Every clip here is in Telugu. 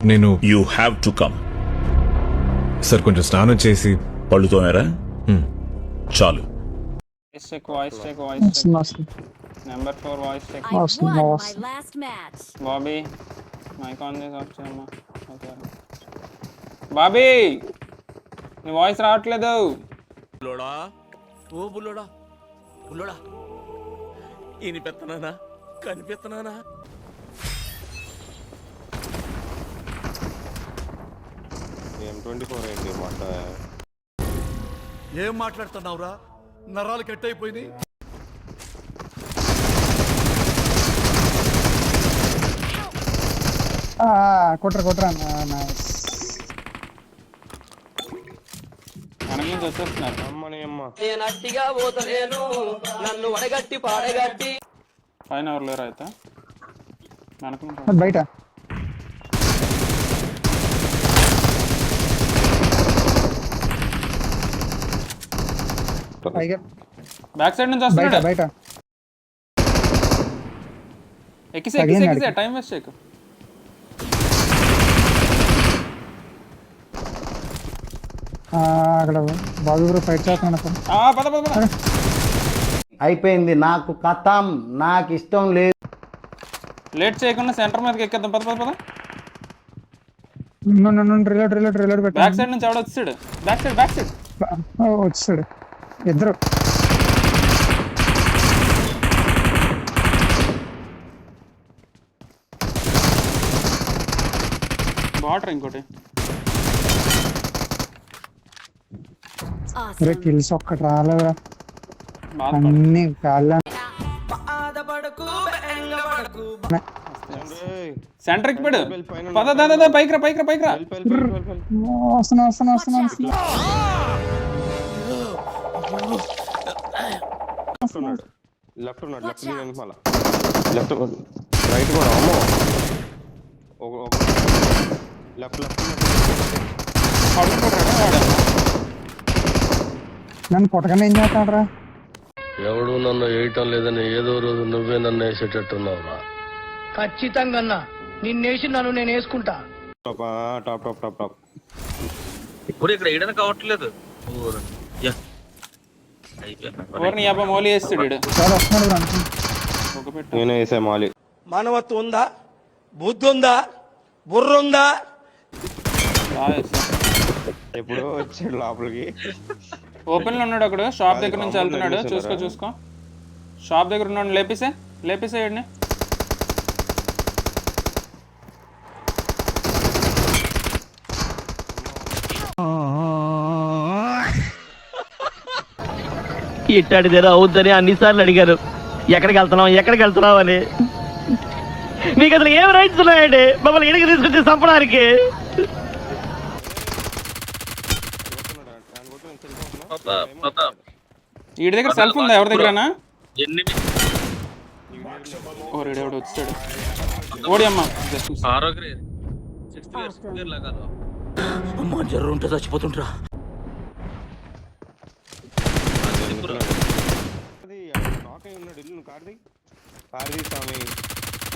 నేను you have to come. Sir కొంచెం స్నానం చేసి పళ్ళుతోనేరా? చాలు. Number 4 voice check. I won my last match. Bobby mic on చేసి ఆఫ్ చేయమ్మా. ఓకే బాబీ నీ వాయిస్ రావట్లేదు. బుల్లోడా, ఓ బుల్లోడా, బుల్లోడా, ఈయన పెత్తనానా కనిపెత్తనానా? M24 ఏంటి మాట? ఏం మాట్లాడుతున్నావురా? నరాలు కట్ అయిపోయింది. కొట్టరా వెనక నుంచి వచ్చేస్తున్నారు. అమ్మని అమ్మ పైన ఎవరు లేరు అయితే వెనక నుంచి బయట బ్యాక్ సైడ్ నుంచి బయట వస్తున్నాడు. బయట ఎక్కిసే టైం వేస్ట్ చేయకు. అక్కడ బాబు బ్రో ఫైట్ చేస్తున్నాడు అక్కడ. పద పద పద. అయిపోయింది, నాకు కథం, నాకు ఇష్టం లేదు. లేట్ చేయకుండా సెంటర్ మీదకి ఎక్కేద్దాం. పద పద పద. రిలోడ్ పెట్టు. బ్యాక్ సైడ్ నుంచి ఎవడో వచ్చాడు. బ్యాక్ సైడ్ వచ్చాడు ఇద్దరు. వాటర్ ఇంకోటి. కిల్స్ ఒక్కటి రాలేదా? అన్ని కాళ్ళ సెంటర్ కి పెడు. పద దాదా పైకి రా. వస్తున్నా. లెఫ్ట్ ఉన్నాడు మళ్ళా లెఫ్ట్ రైట్ కూడా అమ్మో లెఫ్ట్ నన్ను కొట్టగానే ఏం చేస్తాడరా? ఎవడు నన్ను వేయటం లేదని ఏదో రోజు నువ్వే నన్ను వేసేటట్టున్నావురా. ఖచ్చితంగా నిన్నేసి నన్ను నేను వేసుకుంటా. టాప్ ఇప్పుడు ఇక్కడ వేయడానికి కావట్లేదు. ఎవరిని యాభై మౌలి వేస్తాడు. నేను వేసే మాలి. మానవత్వం ఉందా? బుద్ధి ఉందా? బుర్ర ఉందా? ఎప్పుడో వచ్చాడు లోపలికి. ఓపెన్ లో ఉన్నాడు అక్కడ. షాప్ దగ్గర నుంచి వెళ్తున్నాడు. చూసుకో. షాప్ దగ్గర ఉన్నాడు. లేపేసేయండి. ఇట్టాడిదేదో అవుద్దని అన్నిసార్లు అడిగారు. ఎక్కడికి వెళ్తున్నావు అని. మీకు అసలు ఏం రైట్స్ ఉన్నాయండి మమ్మల్ని ఇడికి తీసుకొచ్చి చంపడానికి? వీడి దగ్గర సెల్ఫ్ ఉందా? ఎవరి దగ్గరనా? ఎవడు వచ్చాడు. ఓడి అమ్మ జర్రు ఉంటే చచ్చిపోతుంటరా.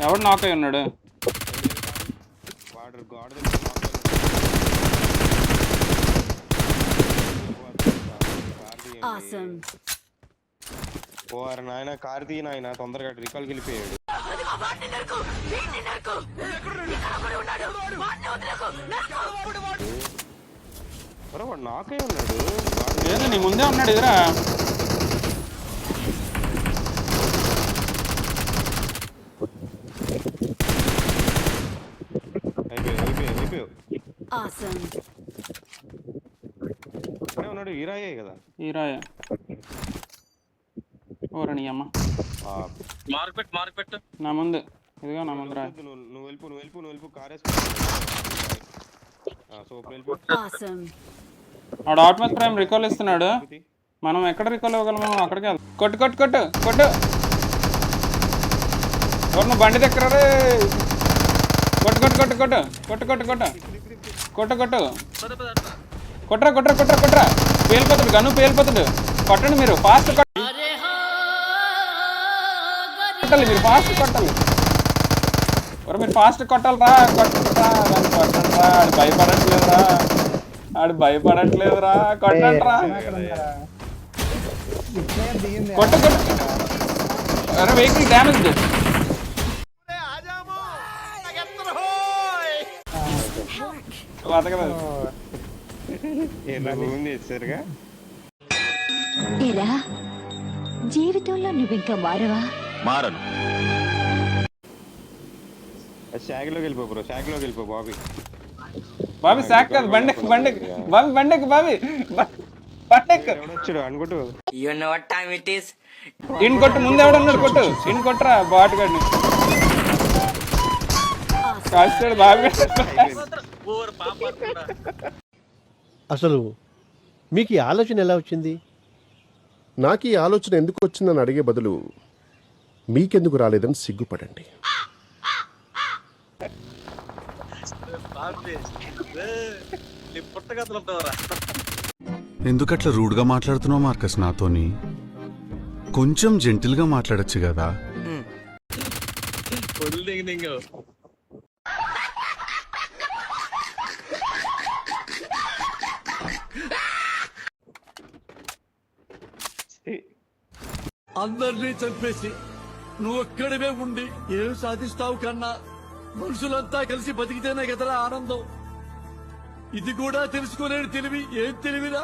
ఎవడు నాక్ అయి ఉన్నాడు? నాయన కార్తీ నాయన తొందరగా రికాల్కి వెళ్ళిపోయాడు. వాడు నాకే ఉన్నాడు. లేదు నీ ముందే ఉన్నాడు. ఎదురా అయిపోయావు. ఉన్నాడు. ఈరాయే కదా. ఈరాయ ఓరని అమ్మ. మార్కెట్ నా ముందు ఇదిగో నా ముందు రా. నువ్వు వెళ్ళిపో కార్ ఆడు ఆటోమేటిక్ ప్రైమ్ రికాల్ ఇస్తున్నాడు. మనం ఎక్కడ రికాల్ ఇవ్వగలము? అక్కడికి వెళ్దాం. కొట్టు. ఎవరు నువ్వు బండి దగ్గర? కొట్టరా. పేలిపోతాడు. గను పేలిపోతాడు. కొట్టండి మీరు. ఫాస్ట్ కొట్టాలి. మీరు ఫాస్ట్ కొట్టాలి. మీరు ఫాస్ట్ కొట్టాలి రా. కొట్టరా. ఆడు భయపడట్లేదురా, ఆడు భయపడట్లేదురా. కొట్టంట్రా, కొట్టు కొట్టు. అరే వెహికల్ డ్యామేజ్. బతకలేదు. చేశారుగా ఏరా జీవితంలో నువ్వింకా మారవా? మారను. షాగ్లోకి వెళ్ళిపో బ్రో, షాగ్లోకి వెళ్ళిపో బాబీ. బాబీ శాక్ కాదు, బండెక్కు బండెక్కు బాబీ, బండెక్కు బాబీ, బండెక్కు. ఎవడొచ్చాడు అనుకుంటూ ఇన్ కొట్టు, ముందు ఎవడన్నాడు కొట్టు, ఇన్ కొట్టరా బాటుగాడిని. కాస్తాడు బాబీ. అసలు మీకు ఈ ఆలోచన ఎలా వచ్చింది? నాకు ఈ ఆలోచన ఎందుకు వచ్చిందని అడిగే బదులు మీకెందుకు రాలేదని సిగ్గుపడండి. ఎందుకట్లా రూడ్గా మాట్లాడుతున్నావు మార్కస్ నాతోని? కొంచెం జెంటిల్గా మాట్లాడొచ్చు కదా. అందరినీ చంపేసి నువ్వు ఒక్కడివే ఉండి ఏం సాధిస్తావు కన్నా? మనుషులంతా కలిసి బతికితేనే కదరా ఆనందం. ఇది కూడా తెలుసుకోలేని తెలివి ఏం తెలివిరా?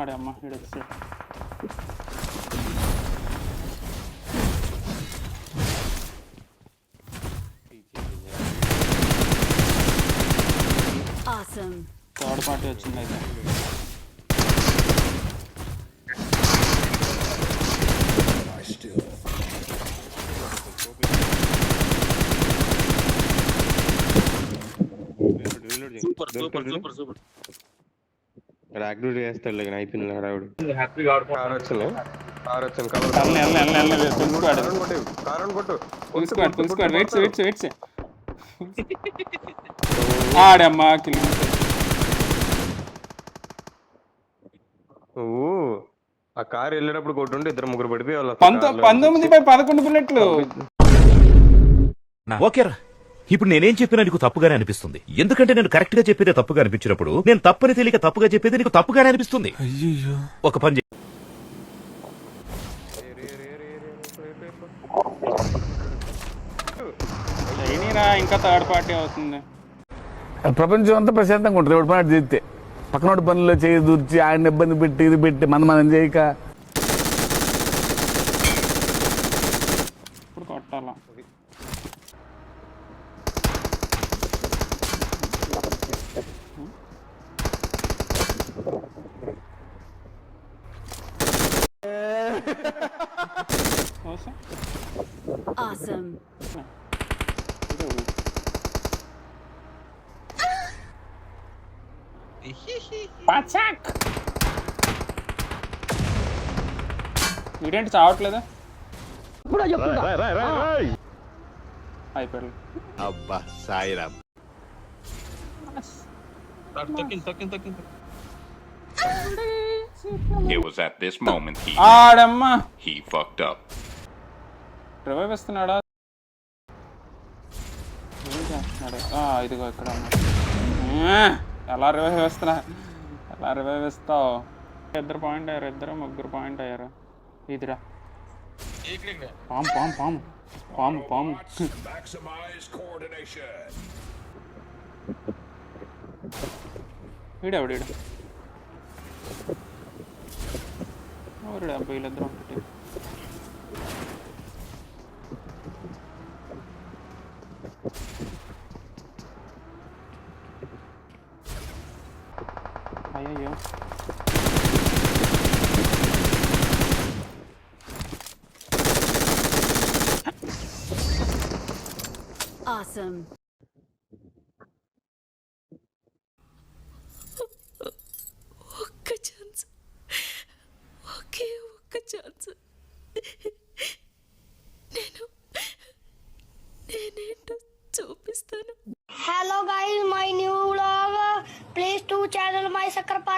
ఆడే అమ్మ ఈడొచ్చు. Awesome. థర్డ్ పార్టీ వచ్చింది అయితే. రాగ్డూడ్ చేస్తాడు అయిపోయింది రావుడు. కార్ వచ్చింది, కార్ వచ్చింది. ఆడమ్మా కిల్. నువ్వు ఆ కార్ వెళ్ళేటప్పుడు కొట్టుంటే ఇద్దరు ముగ్గురు పడిపోయి వాళ్ళు 19/11 బుల్లెట్లు. ఓకేరా, ఇప్పుడు నేనేం చెప్పినా నీకు తప్పుగానే అనిపిస్తుంది. ఎందుకంటే నేను కరెక్ట్ గా చెప్పేదే తప్పుగా అనిపించినప్పుడు నేను తప్పని తెలియక తప్పుగా చెప్పేది నీకు తప్పుగానే అనిపిస్తుంది. ఒక పని చేయి. ఇంకా థర్డ్ పార్టీ అవుతుంది. ప్రపంచం అంతా ప్రశాంతంగా ఉంటుంది ఎవడు పని చేస్తే. పక్కనోడి పనుల్లో చేయి దూర్చి ఆయన ఇబ్బంది పెట్టి ఇది పెట్టి మనం చేయక ఇప్పుడు కొట్టాలా? Awesome. పచాక్. వీడేంటి చావట్లేదా? అయిపోయాడు. అబ్బా సాయిరామ్. ఆడమ్మా రివైవ్ ఇస్తున్నాడా? ఇదిగో ఇక్కడ ఎలా రివైవ్ ఇస్తున్నా, ఎలా రివైవ్ ఇస్తావు? ఇద్దరు పాయింట్ అయ్యారు, ఇద్దరు ముగ్గురు పాయింట్ అయ్యారు. ఇదిరా పాము పాము పాము పాము పాము. వీడెవడు ఎవరు అబ్బాయి? వీళ్ళిద్దరు ఒకటి. అయ్యో Awesome. ఒక్క ఛాన్స్, ఒకే ఒక్క ఛాన్స్. నేనేంటో చూపిస్తాను. Hello guys, my new vlog. Please to channel my Sukrpa.